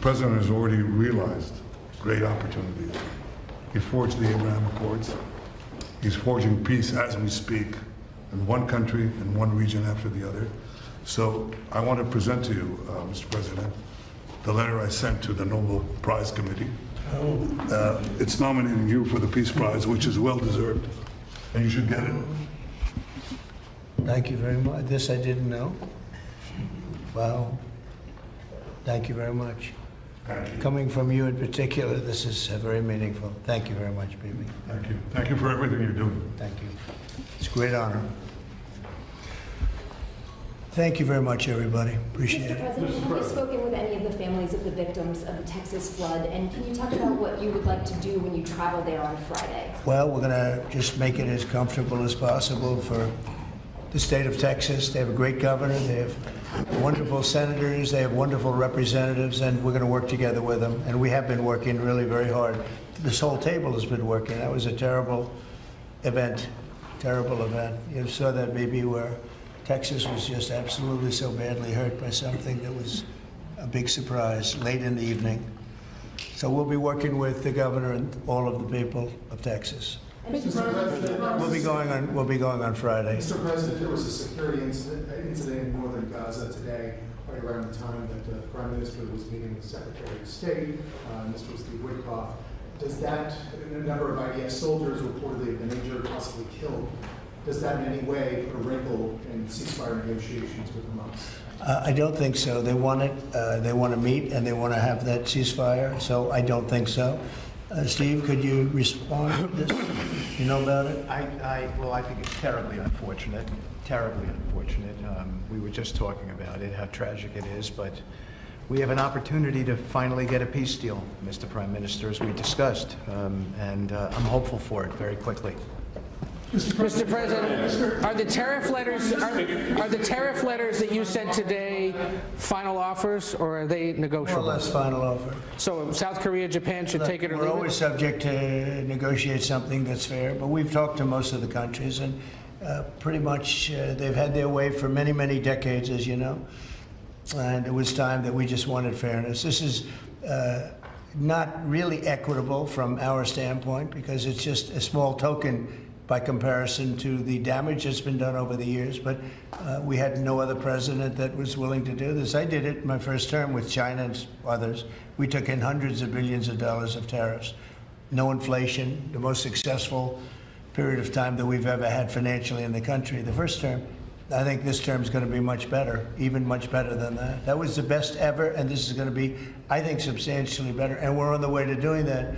President has already realized great opportunities. He forged the Abraham Accords. He's forging peace as we speak in one country and one region after the other. So I want to present to you, Mr. President, the letter I sent to the Nobel Prize Committee. It's nominating you for the Peace Prize, which is well deserved, and you should get it. Thank you very much. This I didn't know. Wow. Thank you very much. Thank you. Coming from you in particular, this is very meaningful. Thank you very much, Bibi. Thank you. Thank you for everything you're doing. Thank you. It's a great honor. Thank you very much, everybody. Appreciate Mr. it. President, have you spoken with any of the families of the victims of the Texas flood? And can you talk about what you would like to do when you travel there on Friday? Well, we're going to just make it as comfortable as possible for the state of Texas. They have a great governor. They have wonderful senators. They have wonderful representatives, and we're going to work together with them. And we have been working really very hard. This whole table has been working. That was a terrible event, terrible event. You saw that maybe where Texas was just absolutely so badly hurt by something that was a big surprise late in the evening. So we'll be working with the governor and all of the people of Texas. Mr. President, We'll be going on Friday. Mr. President, there was a security incident in northern Gaza today, right around the time that the Prime Minister was meeting with Secretary of State, Mr. Steve Witkoff. Does that, a number of IDF soldiers reportedly have been injured, possibly killed, does that in any way put a wrinkle in ceasefire negotiations with Hamas? I don't think so. They want it. They want to meet and they want to have that ceasefire. So I don't think so. Steve, could you respond to this? You know about it? Well, I think it's terribly unfortunate. Terribly unfortunate. We were just talking about it, how tragic it is, but we have an opportunity to finally get a peace deal, Mr. Prime Minister, as we discussed, and I'm hopeful for it very quickly. Mr. President, are the tariff letters that you sent today final offers, or are they negotiable? More or less final offer. So South Korea, Japan should take it or We're leave always it? subject to negotiate something that's fair, but we've talked to most of the countries, and pretty much they've had their way for many, many decades, as you know. And it was time that we just wanted fairness. This is not really equitable from our standpoint, because it's just a small token by comparison to the damage that's been done over the years. But we had no other president that was willing to do this. I did it in my first term with China and others. We took in hundreds of billions of dollars of tariffs. No inflation, the most successful period of time that we've ever had financially in the country. The first term. I think this term is going to be much better, even much better than that. That was the best ever, and this is going to be, I think, substantially better. And we're on the way to doing that.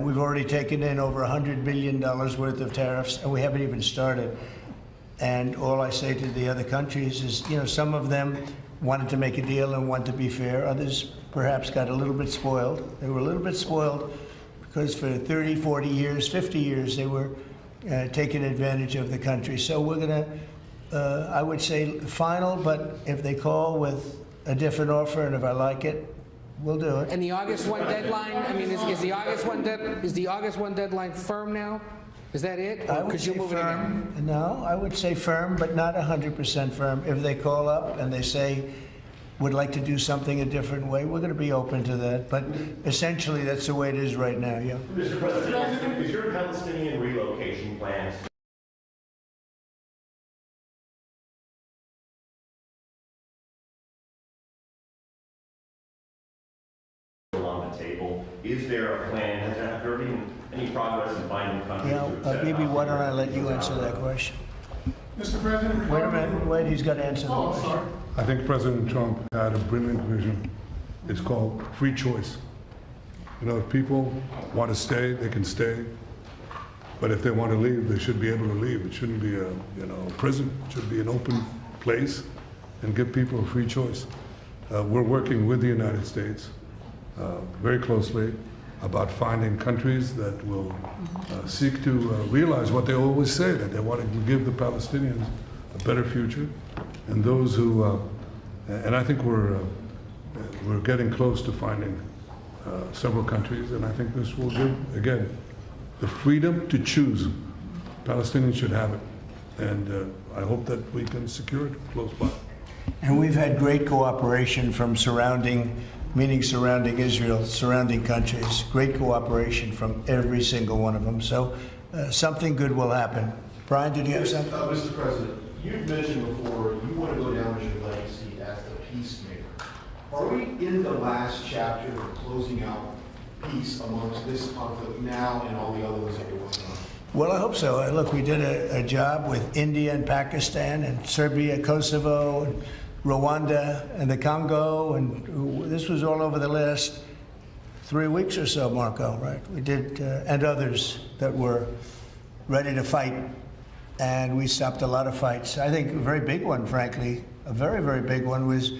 We've already taken in over $100 billion worth of tariffs, and we haven't even started. And all I say to the other countries is, you know, some of them wanted to make a deal and want to be fair. Others perhaps got a little bit spoiled. They were a little bit spoiled because for 30, 40 years, 50 years, they were taking advantage of the country. So we're going to, I would say, final, but if they call with a different offer and if I like it, we'll do it. And the August 1 deadline, I mean, is the August 1 deadline firm now? Is that it? I would say firm. No, I would say firm, but not 100% firm. If they call up and they say, would like to do something a different way, we're going to be open to that. But essentially, that's the way it is right now, yeah. Mr. President, is your Palestinian relocation plans on the table? Is there a plan? Has there been any progress in finding countries to accept? Bibi, why don't I let you answer that question? Mr. President, Wait a minute, wait, he's got to answer the question. I think President Trump had a brilliant vision. It's called free choice. You know, if people want to stay, they can stay. But if they want to leave, they should be able to leave. It shouldn't be a, a prison. It should be an open place and give people a free choice. We're working with the United States very closely about finding countries that will seek to realize what they always say, that they want to give the Palestinians a better future, and those who, and I think we're getting close to finding several countries, and I think this will give, again, the freedom to choose. Palestinians should have it, and I hope that we can secure it close by. And we've had great cooperation from surrounding meaning surrounding Israel, surrounding countries. Great cooperation from every single one of them. So something good will happen. Brian, did you have something? Mr. President, you've mentioned before you want to go down as your legacy as the peacemaker. Are we in the last chapter of closing out peace amongst this conflict now and all the other ones that you're working on? Well, I hope so. Look, we did a job with India and Pakistan and Serbia, Kosovo, and Rwanda and the Congo, and this was all over the last 3 weeks or so, Marco, right? We did, and others that were ready to fight, and we stopped a lot of fights. I think a very big one, frankly, a very, very big one was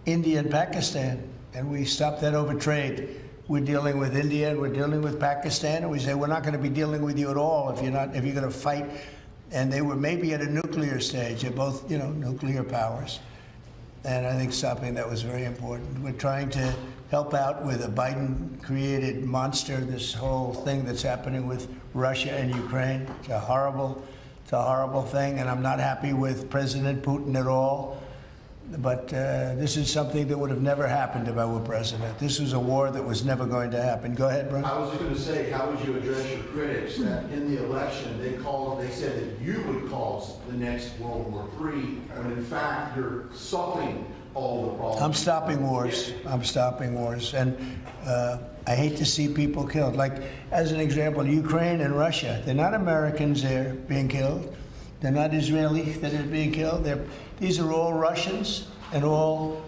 India and Pakistan, and we stopped that over trade. We're dealing with India and we're dealing with Pakistan, and we say we're not going to be dealing with you at all if you're going to fight. And they were maybe at a nuclear stage. They're both, nuclear powers. And I think stopping that was very important. We're trying to help out with a Biden-created monster, this whole thing that's happening with Russia and Ukraine. It's a horrible thing, and I'm not happy with President Putin at all. But this is something that would have never happened if I were president. This was a war that was never going to happen. Go ahead, Brian. I was just going to say, how would you address your critics that in the election they said that you would cause the next World War III, when in fact you're solving all the problems? I'm stopping wars. I'm stopping wars. And I hate to see people killed. Like, as an example, Ukraine and Russia, they're not Americans there being killed. They're not Israeli that are being killed. These are all Russians and all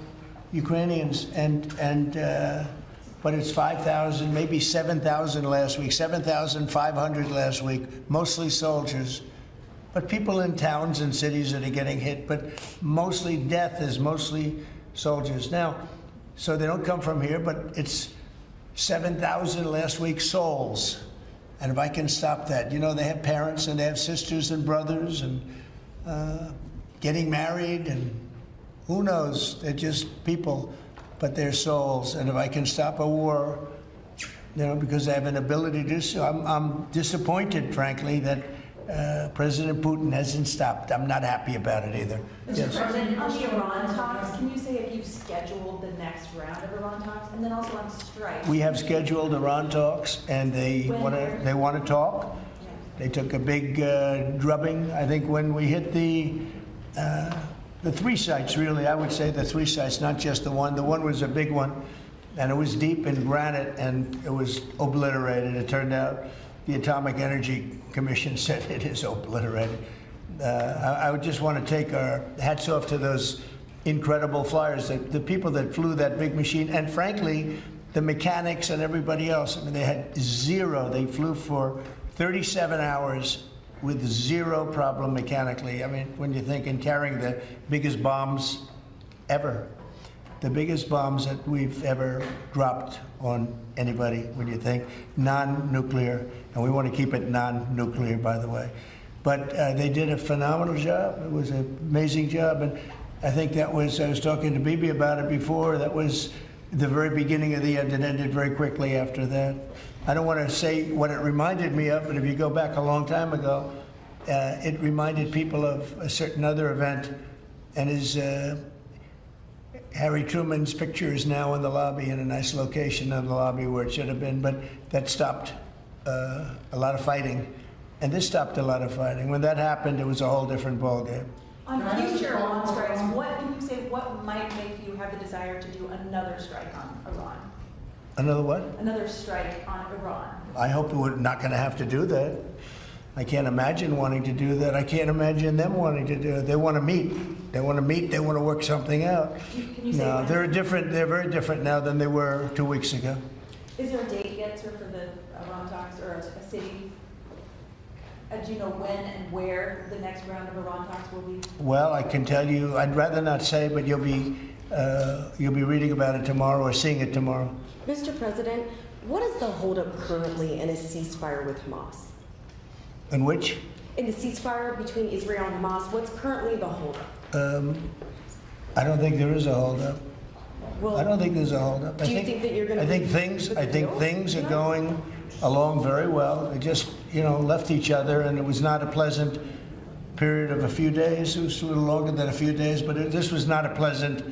Ukrainians. But it's 5,000, maybe 7,000 last week, 7,500 last week, mostly soldiers. But people in towns and cities that are getting hit, but mostly death is mostly soldiers. Now, so they don't come from here, but it's 7,000 last week souls. And if I can stop that, they have parents and they have sisters and brothers and getting married, and who knows, they're just people, but they're souls. And if I can stop a war, because I have an ability to do so, I'm disappointed, frankly, that President Putin hasn't stopped. I'm not happy about it either. Mr. President, on the Iran talks, can you say if you've scheduled the next round of Iran talks, and then also on strikes? We have scheduled Iran talks, and they want to talk. Yeah. They took a big drubbing. I think when we hit the 3 sites, really, I would say the 3 sites, not just the one. The one was a big one, and it was deep in granite, and it was obliterated. It turned out the Atomic Energy Commission said it is obliterated. I would just want to take our hats off to those incredible flyers, the people that flew that big machine, and frankly, the mechanics and everybody else. I mean, they had zero. They flew for 37 hours with zero problem mechanically. I mean, when you think in carrying the biggest bombs ever, the biggest bombs that we've ever dropped on anybody, when you think non-nuclear, and we want to keep it non-nuclear, by the way. But they did a phenomenal job. It was an amazing job, and I think that was, I was talking to Bibi about it before, that was the very beginning of the end. It ended very quickly after that. I don't want to say what it reminded me of, but if you go back a long time ago, it reminded people of a certain other event, and Harry Truman's picture is now in the lobby, in a nice location in the lobby where it should have been, but that stopped a lot of fighting. And this stopped a lot of fighting. When that happened, it was a whole different ballgame. On future Iran strikes, what might make you have the desire to do another strike on Iran? Another what? Another strike on Iran. I hope we're not going to have to do that. I can't imagine wanting to do that. I can't imagine them wanting to do it. They want to meet. They want to meet. They want to work something out. Can you say No, they're very different now than they were 2 weeks ago. Is there a date yet, sir, for the Iran talks, or a city? Do you know when and where the next round of Iran talks will be? Well, I can tell you, I'd rather not say, but you'll be reading about it tomorrow or seeing it tomorrow. Mr. President, what is the holdup currently in a ceasefire with Hamas? In which? In the ceasefire between Israel and Hamas, what's currently the holdup? I don't think there is a holdup. Well, I don't think there's a holdup. do you think that you're going to? I think things are going along very well. They just, left each other, and it was not a pleasant period of a few days. It was a little longer than a few days, but this was not a pleasant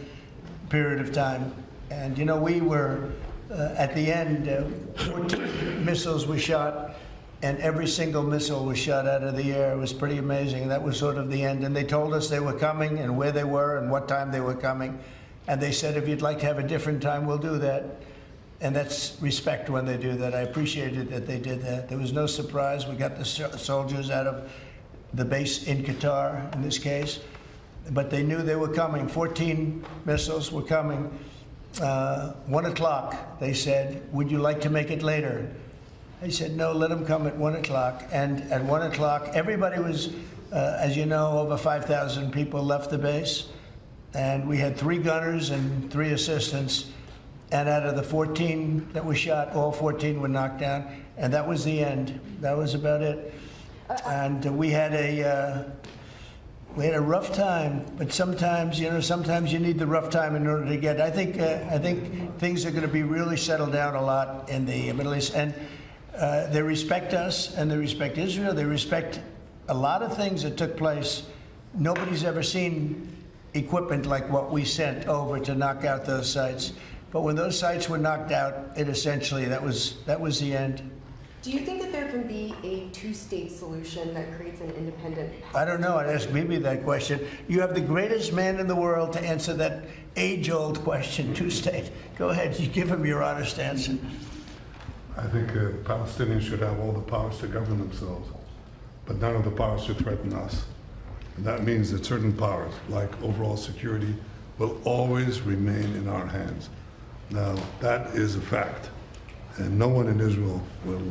period of time. And, you know, we were, at the end, 14 missiles were shot, and every single missile was shot out of the air. It was pretty amazing. That was sort of the end. And they told us they were coming and where they were and what time they were coming. And they said, if you'd like to have a different time, we'll do that. And that's respect when they do that. I appreciated that they did that. There was no surprise. We got the soldiers out of the base in Qatar, in this case. But they knew they were coming. 14 missiles were coming. 1 o'clock, they said, would you like to make it later? I said, no, let them come at 1 o'clock. And at 1 o'clock, everybody was, as you know, over 5,000 people left the base. And we had 3 gunners and 3 assistants. And out of the 14 that were shot, all 14 were knocked down. And that was the end. That was about it. And we had a rough time. But sometimes, you know, sometimes you need the rough time in order to get. I think things are going to be really settled down a lot in the Middle East. And they respect us, and they respect Israel. They respect a lot of things that took place. Nobody's ever seen equipment like what we sent over to knock out those sites. But when those sites were knocked out, it essentially, that was the end. Do you think that there can be a two-state solution that creates an independent? I don't know. I'd ask Bibi that question. You have the greatest man in the world to answer that age-old question, two-state. Go ahead. You give him your honest answer. I think Palestinians should have all the powers to govern themselves, but none of the powers should threaten us. And that means that certain powers, like overall security, will always remain in our hands. Now, that is a fact. And no one in Israel will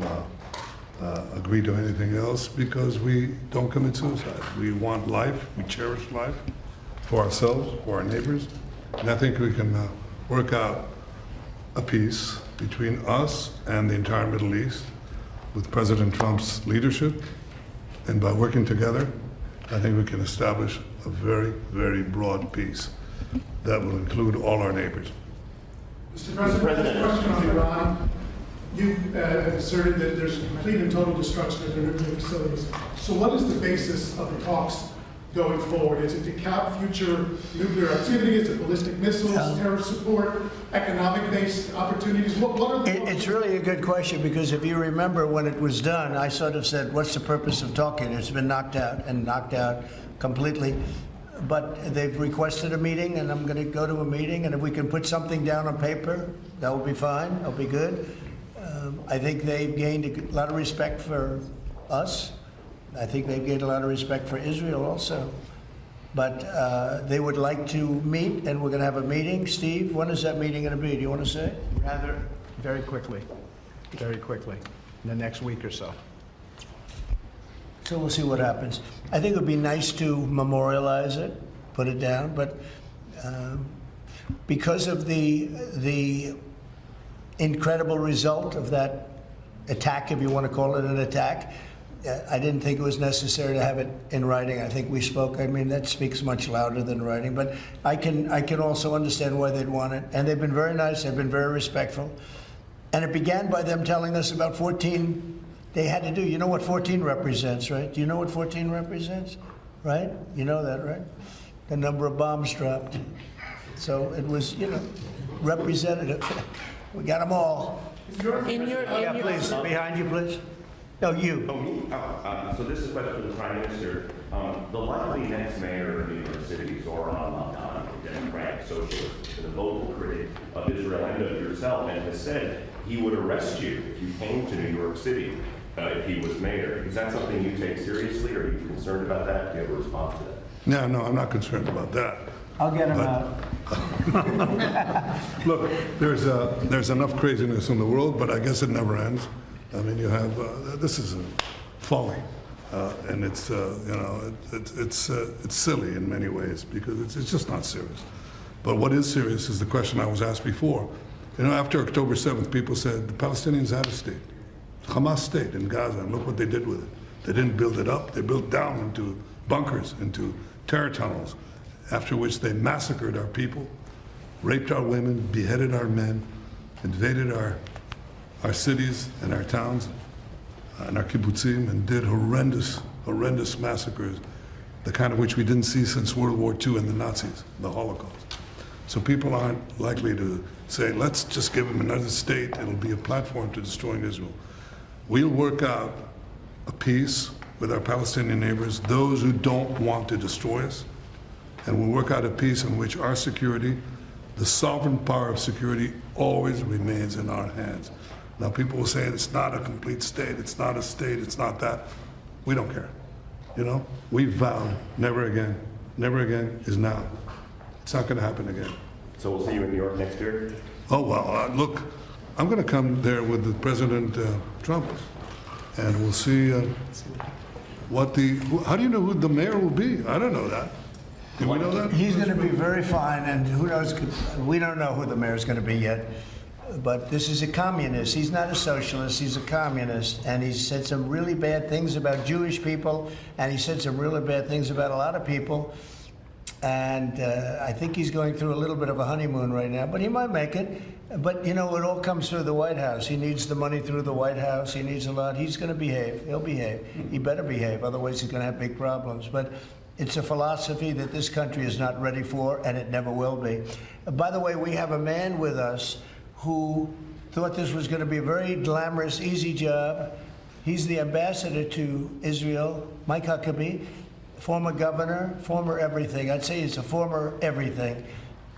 agree to anything else because we don't commit suicide. We want life, we cherish life for ourselves, for our neighbors. And I think we can work out a peace between us and the entire Middle East with President Trump's leadership. And by working together, I think we can establish a very, very broad peace that will include all our neighbors. Mr. President, a question on Iran. You asserted that there's complete and total destruction of their nuclear facilities. So what is the basis of the talks going forward? Is it to cap future nuclear activity? Is it ballistic missiles, terror support, economic-based opportunities? What are the... It's really a good question because if you remember when it was done, I sort of said, what's the purpose of talking? It's been knocked out completely. But they've requested a meeting, and I'm going to go to a meeting, and if we can put something down on paper, that will be fine. That'll be good. I think they've gained a lot of respect for us. I think they've gained a lot of respect for Israel also. But they would like to meet, and we're going to have a meeting. Steve, when is that meeting going to be? Do you want to say? Rather, very quickly, in the next week or so. So we'll see what happens. I think it would be nice to memorialize it, put it down, but because of the incredible result of that attack, if you want to call it an attack, I didn't think it was necessary to have it in writing. I think we spoke. I mean, that speaks much louder than writing. But I can also understand why they'd want it. And they've been very nice. They've been very respectful. And it began by them telling us about 14 they had to do. You know what 14 represents, right? Do you know what 14 represents? Right? You know that, right? The number of bombs dropped. So it was, you know, representative. We got them all. Yeah, please. Behind you, please. No, you. Oh, me? So this is a question for the Prime Minister. The likely next mayor of New York City, Zoran Mamdani, a Democratic socialist, and a vocal critic of Israel and of yourself, and has said he would arrest you if you came to New York City if he was mayor. Is that something you take seriously, or are you concerned about that? Do you have a response to that? No, I'm not concerned about that. I'll get him out. Look, there's enough craziness in the world, but I guess it never ends. I mean, you have this is folly, and it's it's silly in many ways because it's just not serious. But what is serious is the question I was asked before. You know, after October 7th, people said the Palestinians had a state, Hamas state in Gaza, and look what they did with it. They didn't build it up; they built down into bunkers, into terror tunnels, after which they massacred our people, raped our women, beheaded our men, invaded our cities and our towns and our kibbutzim, and did horrendous massacres, the kind of which we didn't see since World War II and the Nazis, the Holocaust. So people aren't likely to say, let's just give them another state. It'll be a platform to destroying Israel. We'll work out a peace with our Palestinian neighbors, those who don't want to destroy us, and we'll work out a peace in which our security, the sovereign power of security, always remains in our hands. Now, people will say it's not a complete state, it's not a state, it's not that. We don't care. You know, we vowed never again. Never again is now. It's not going to happen again. So we'll see you in New York next year? Oh, well, look, I'm going to come there with the President Trump, and we'll see how do you know who the mayor will be? I don't know that. Do we know that? He's going to be very fine, and who knows, we don't know who the mayor's going to be yet. But this is a communist. He's not a socialist, he's a communist. And he said some really bad things about Jewish people, and he said some really bad things about a lot of people. And I think he's going through a little bit of a honeymoon right now, but he might make it. But, you know, it all comes through the White House. He needs the money through the White House. He needs a lot. He's going to behave. He'll behave. He better behave, otherwise he's going to have big problems. But it's a philosophy that this country is not ready for, and it never will be. By the way, we have a man with us who thought this was going to be a very glamorous, easy job. He's the ambassador to Israel, Mike Huckabee, former governor, former everything. I'd say he's a former everything,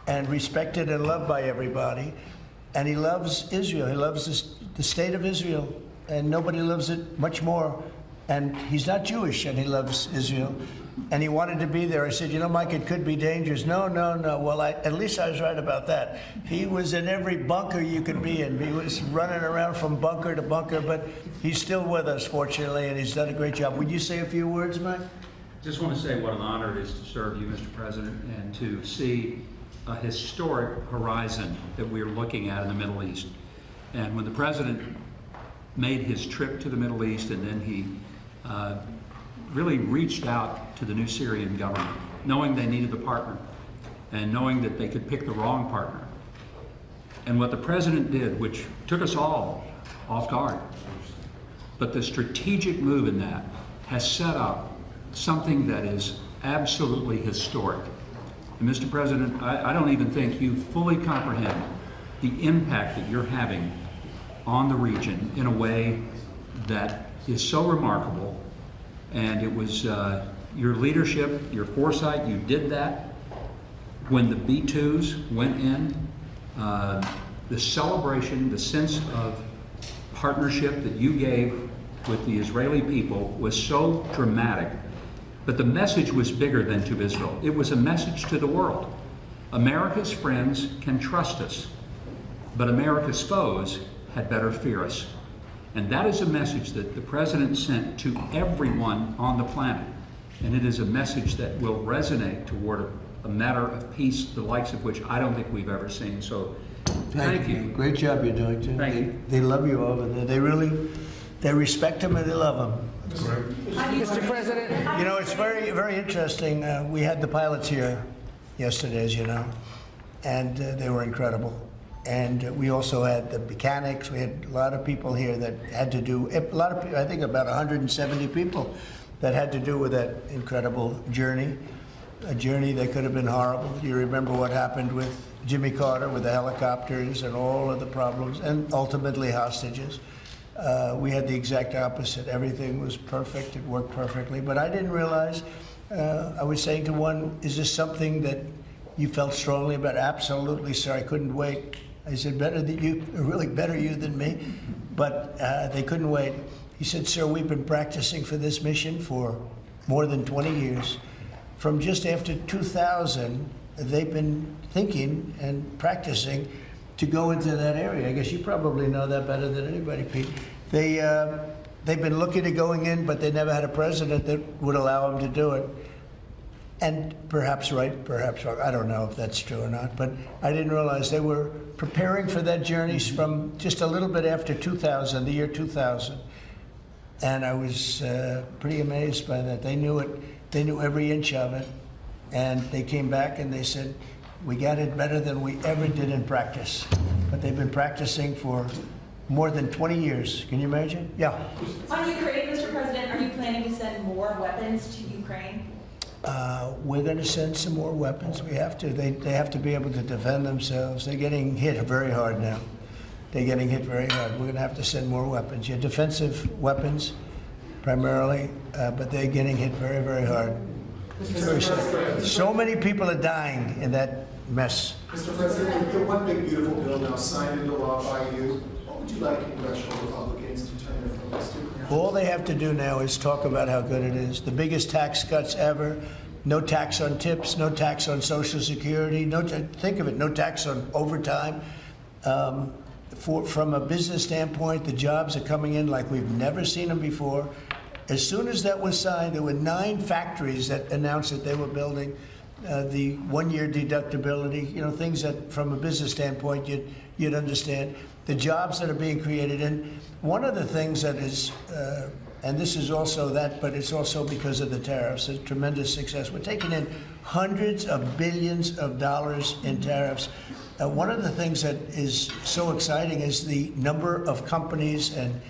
and respected and loved by everybody. And he loves Israel. He loves the state of Israel, and nobody loves it much more. And he's not Jewish, and he loves Israel. And he wanted to be there. I said, you know, Mike, it could be dangerous. No. Well, at least I was right about that. He was in every bunker you could be in. He was running around from bunker to bunker, but he's still with us, fortunately, and he's done a great job. Would you say a few words, Mike? Just want to say what an honor it is to serve you, Mr. President, and to see a historic horizon that we're looking at in the Middle East. And when the President made his trip to the Middle East, and then he really reached out to the new Syrian government, knowing they needed a partner, and knowing that they could pick the wrong partner. And what the President did, which took us all off guard, but the strategic move in that has set up something that is absolutely historic. And Mr. President, I don't even think you fully comprehend the impact that you're having on the region in a way that is so remarkable. And it was your leadership, your foresight, you did that. When the B-2s went in, the celebration, the sense of partnership that you gave with the Israeli people was so dramatic. But the message was bigger than to Israel. It was a message to the world. America's friends can trust us, but America's foes had better fear us. And that is a message that the President sent to everyone on the planet. And it is a message that will resonate toward a matter of peace, the likes of which I don't think we've ever seen. So thank you. Great job you're doing, Jim. Thank you. They love you over there. They respect him and they love him. Mr. President. You know, it's very, very interesting. We had the pilots here yesterday, as you know, and they were incredible. And we also had the mechanics. We had a lot of people here that had to do, a lot of people, I think about 170 people that had to do with that incredible journey, a journey that could have been horrible. You remember what happened with Jimmy Carter, with the helicopters and all of the problems, and ultimately hostages. We had the exact opposite. Everything was perfect. It worked perfectly. But I didn't realize, I was saying to one, is this something that you felt strongly about? Absolutely, sir. I couldn't wait. I said, better than you, really better you than me. But they couldn't wait. He said, sir, we've been practicing for this mission for more than 20 years. From just after 2000, they've been thinking and practicing to go into that area. I guess you probably know that better than anybody, Pete. They've been looking at going in, but they never had a president that would allow them to do it. And perhaps right, perhaps wrong. I don't know if that's true or not, but I didn't realize they were preparing for that journey from just a little bit after 2000, the year 2000. And I was pretty amazed by that. They knew it. They knew every inch of it. And they came back and they said, we got it better than we ever did in practice. But they've been practicing for more than 20 years. Can you imagine? Yeah. On Ukraine, Mr. President, are you planning to send more weapons to Ukraine? We're going to send some more weapons. We have to. They have to be able to defend themselves. They're getting hit very hard now. They're getting hit very hard. We're going to have to send more weapons. Yeah, defensive weapons primarily, but they're getting hit very, very hard. It's very sad. So many people are dying in that mess. Mr. President, the one big beautiful bill now signed into law by you, what would you like congressional Republicans to turn their focus to? All they have to do now is talk about how good it is. The biggest tax cuts ever. No tax on tips, no tax on Social Security, think of it, no tax on overtime. From a business standpoint, the jobs are coming in like we've never seen them before. As soon as that was signed, there were 9 factories that announced that they were building the one-year deductibility, things that from a business standpoint you'd understand. The jobs that are being created. And one of the things that is, and this is also that, but it's also because of the tariffs, a tremendous success. We're taking in hundreds of billions of dollars in tariffs. One of the things that is so exciting is the number of companies and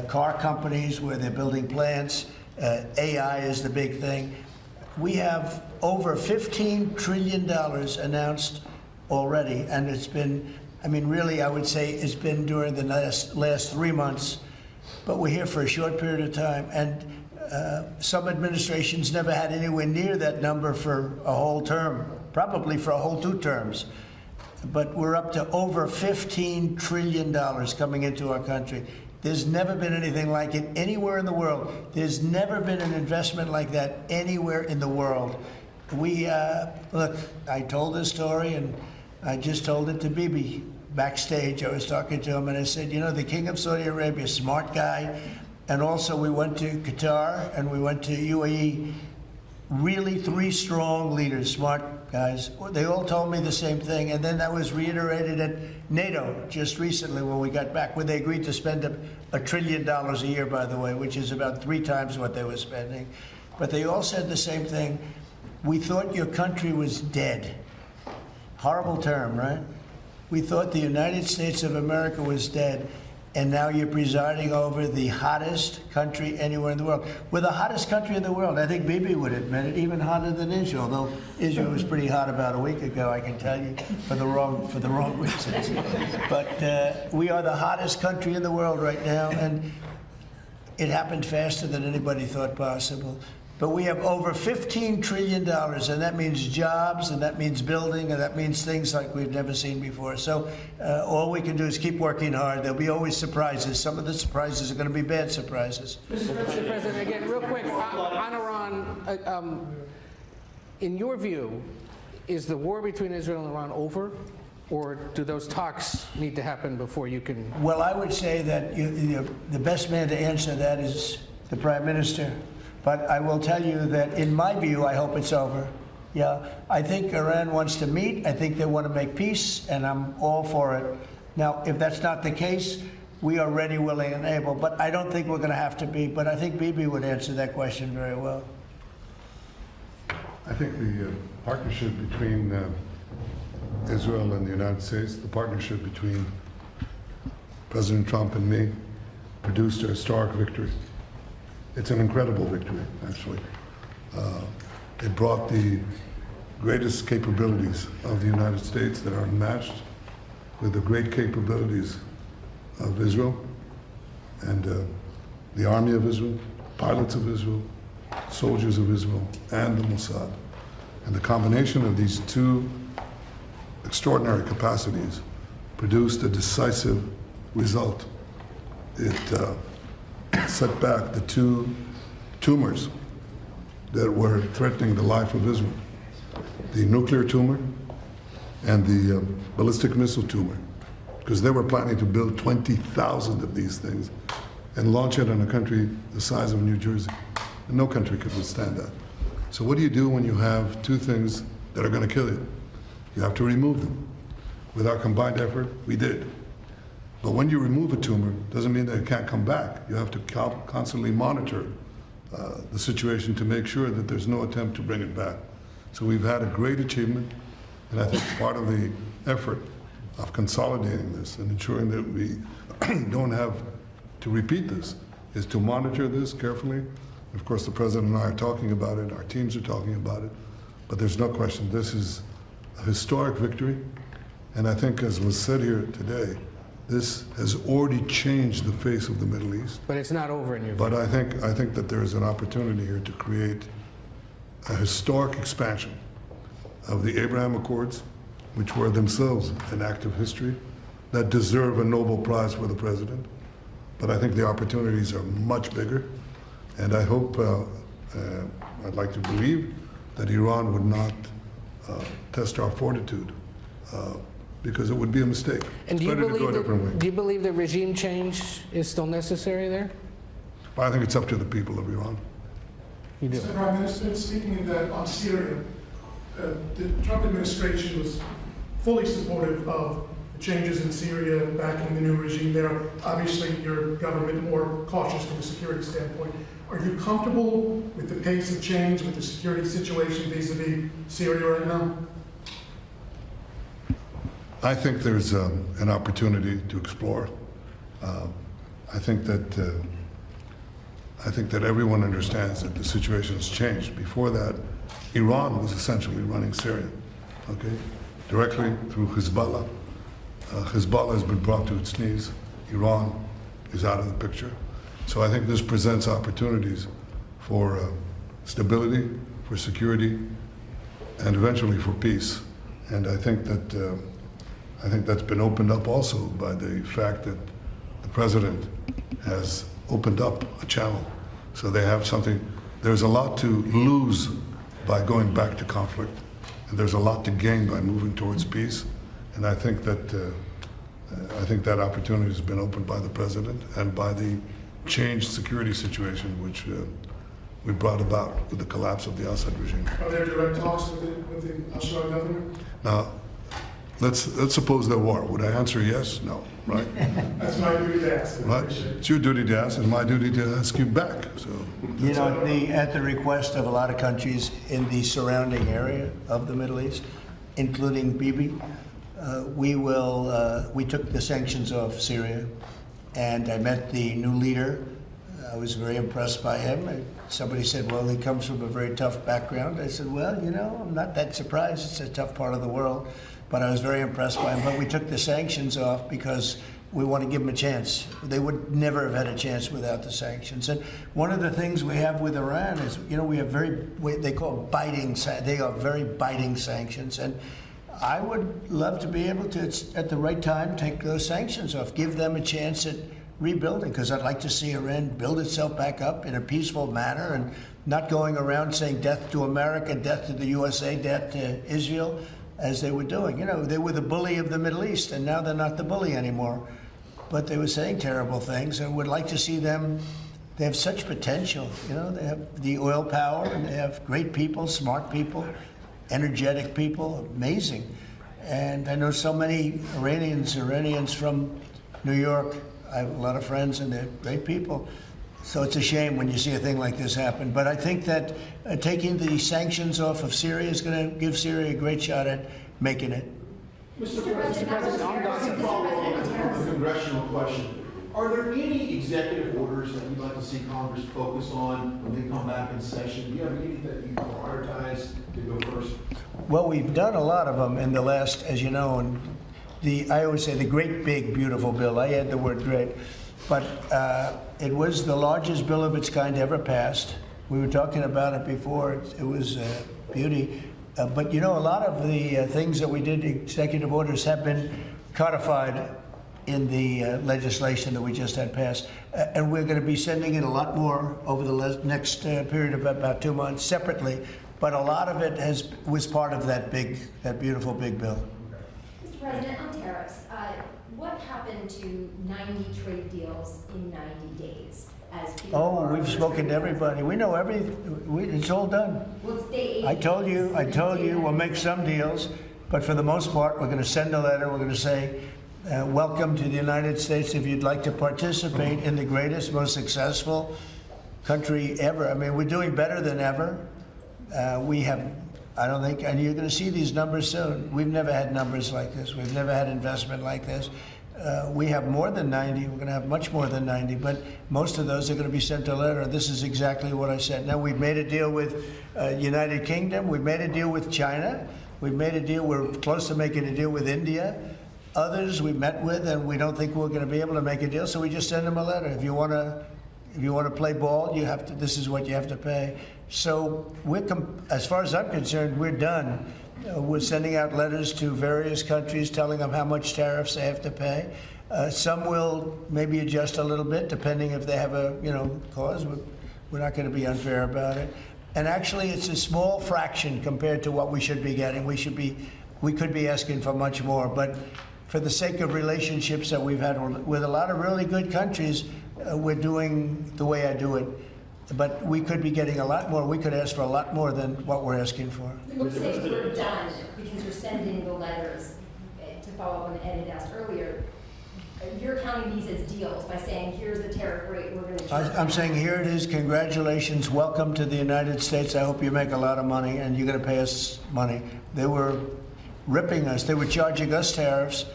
car companies where they're building plants. AI is the big thing. We have over $15 trillion announced already, and it's been, really, I would say it's been during the last 3 months, but we're here for a short period of time, and some administrations never had anywhere near that number for a whole term, probably for a whole 2 terms. But we're up to over $15 trillion coming into our country. There's never been anything like it anywhere in the world. There's never been an investment like that anywhere in the world. Look, I told this story, and I just told it to Bibi backstage. I was talking to him, and I said, the King of Saudi Arabia, smart guy. And also we went to Qatar, and we went to UAE. Really 3 strong leaders, smart guys. They all told me the same thing, and then that was reiterated at NATO just recently when we got back, where they agreed to spend $1 trillion a year, by the way, which is about 3 times what they were spending. But they all said the same thing. We thought your country was dead. Horrible term, right? We thought the United States of America was dead, and now you're presiding over the hottest country anywhere in the world. We're the hottest country in the world. I think Bibi would admit it, even hotter than Israel, though Israel was pretty hot about a week ago, I can tell you, for the wrong reasons. But we are the hottest country in the world right now, and it happened faster than anybody thought possible. But we have over $15 trillion, and that means jobs, and that means building, and that means things like we've never seen before. So all we can do is keep working hard. There'll be always surprises. Some of the surprises are going to be bad surprises. Mr. President, again, real quick, on Iran, in your view, is the war between Israel and Iran over, or do those talks need to happen before you can? Well, I would say that the best man to answer that is the Prime Minister. But I will tell you that, in my view, I hope it's over. Yeah, I think Iran wants to meet. I think they want to make peace, and I'm all for it. Now, if that's not the case, we are ready, willing, and able. But I don't think we're going to have to be. But I think Bibi would answer that question very well. I think the partnership between Israel and the United States, the partnership between President Trump and me, produced a historic victory. It's an incredible victory, actually. It brought the greatest capabilities of the United States that are unmatched with the great capabilities of Israel and the army of Israel, pilots of Israel, soldiers of Israel, and the Mossad. And the combination of these 2 extraordinary capacities produced a decisive result. It set back the 2 tumors that were threatening the life of Israel, the nuclear tumor and the ballistic missile tumor, because they were planning to build 20,000 of these things and launch it on a country the size of New Jersey. And no country could withstand that. So what do you do when you have 2 things that are going to kill you? You have to remove them. With our combined effort, we did. But when you remove a tumor, doesn't mean that it can't come back. You have to constantly monitor the situation to make sure that there's no attempt to bring it back. So we've had a great achievement, and I think part of the effort of consolidating this and ensuring that we don't have to repeat this is to monitor this carefully, Of course, the President and I are talking about it, our teams are talking about it, but there's no question this is a historic victory. And I think, as was said here today, this has already changed the face of the Middle East. But it's not over in your view. But I think that there is an opportunity here to create a historic expansion of the Abraham Accords, which were themselves an act of history, that deserve a Nobel Prize for the President. But I think the opportunities are much bigger. And I hope, I'd like to believe that Iran would not test our fortitude, because it would be a mistake. And It's better to go a different way. do you believe that regime change is still necessary there? But I think it's up to the people of Iran. You do. Mr. Prime Minister, speaking on Syria, the Trump administration was fully supportive of the changes in Syria, backing the new regime there. Obviously, your government more cautious from a security standpoint. Are you comfortable with the pace of change, with the security situation vis-a-vis Syria right now? I think there's an opportunity to explore. I think that everyone understands that the situation has changed. Before that, Iran was essentially running Syria, okay, directly through Hezbollah. Hezbollah has been brought to its knees. Iran is out of the picture. So I think this presents opportunities for stability, for security, and eventually for peace. And I think that's been opened up also by the fact that the president has opened up a channel. So they have something. There's a lot to lose by going back to conflict, and there's a lot to gain by moving towards peace. And I think that opportunity has been opened by the president and by the changed security situation which we brought about with the collapse of the Assad regime. Are there direct talks with the Assad government? Now, let's suppose there were. Would I answer yes? No, right? That's my duty to ask. Right? It's your duty to ask, and my duty to ask you back. So, You know, at the request of a lot of countries in the surrounding area of the Middle East, including Bibi, we took the sanctions off Syria, and I met the new leader. I was very impressed by him. Somebody said, well, he comes from a very tough background. I said, well, you know, I'm not that surprised. It's a tough part of the world. But I was very impressed by him. But we took the sanctions off because we want to give them a chance. They would never have had a chance without the sanctions. And one of the things we have with Iran is, you know, we have they call they are very biting sanctions. And I would love to be able to, at the right time, take those sanctions off, give them a chance at rebuilding, because I'd like to see Iran build itself back up in a peaceful manner and not going around saying death to America, death to the USA, death to Israel, as they were doing. You know, they were the bully of the Middle East, and now they're not the bully anymore. But they were saying terrible things, and would like to see them. They have such potential. You know, they have the oil power, and they have great people, smart people, energetic people, amazing. And I know so many Iranians from New York. I have a lot of friends, and they're great people. So it's a shame when you see a thing like this happen. But I think that taking the sanctions off of Syria is going to give Syria a great shot at making it. Mr. President, on the congressional question, are there any executive orders that you'd like to see Congress focus on when they come back in session? Do you have any that you prioritize to go first? Well, we've done a lot of them in the last, as you know, and I always say the great, big, beautiful bill. I add the word great. But it was the largest bill of its kind ever passed. We were talking about it before. It was beauty. But you know, a lot of the things that we did, executive orders, have been codified in the legislation that we just had passed. And we're going to be sending it a lot more over the next period of about 2 months separately. But a lot of it was part of that beautiful big bill. Mr. President, on tariffs, what happened to 90 trade deals in 90 days? We've spoken to everybody. We know it's all done. Well, it's day 80. I told you, we'll make some deals, but for the most part, we're going to send a letter. We're going to say, welcome to the United States. If you'd like to participate in the greatest, most successful country ever. I mean, we're doing better than ever. I don't think, and you're going to see these numbers soon. We've never had numbers like this. We've never had investment like this. We have more than 90. We're going to have much more than 90, but most of those are going to be sent a letter. This is exactly what I said. Now, we've made a deal with United Kingdom. We've made a deal with China. We've made a deal. We're close to making a deal with India. Others we met with, and we don't think we're going to be able to make a deal, so we just send them a letter. If you want to play ball, you have to. This is what you have to pay. So as far as I'm concerned, we're done. We're sending out letters to various countries telling them how much tariffs they have to pay. Some will maybe adjust a little bit depending if they have a cause. We're not going to be unfair about it. And actually, it's a small fraction compared to what we should be getting. We could be asking for much more. But for the sake of relationships that we've had with a lot of really good countries, we're doing the way I do it. But we could be getting a lot more. We could ask for a lot more than what we're asking for. Let's say we're done because you're sending the letters. To follow up on Ed had asked earlier, you're counting these as deals by saying, here's the tariff rate we're going to charge. I'm saying, here it is. Congratulations. Welcome to the United States. I hope you make a lot of money, and you're going to pay us money. They were ripping us. They were charging us tariffs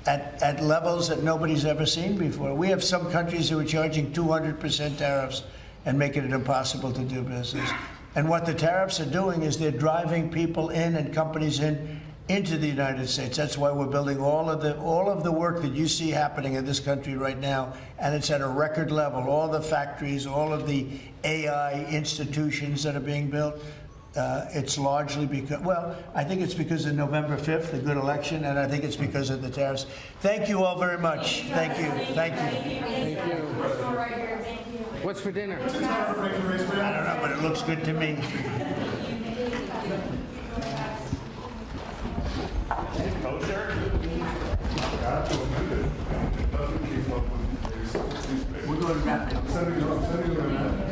at levels that nobody's ever seen before. We have some countries who are charging 200% tariffs and making it impossible to do business. And what the tariffs are doing is they're driving people in and companies into the United States. That's why we're building all of the work that you see happening in this country right now, and it's at a record level. All the factories, all of the AI institutions that are being built. It's largely because, I think it's because of November 5th, the good election, and I think it's because of the tariffs. Thank you all very much. Thank you. Thank you. Thank you. What's for dinner? I don't know, but it looks good to me. Kosher? We're going to wrap it up. I'm sending you an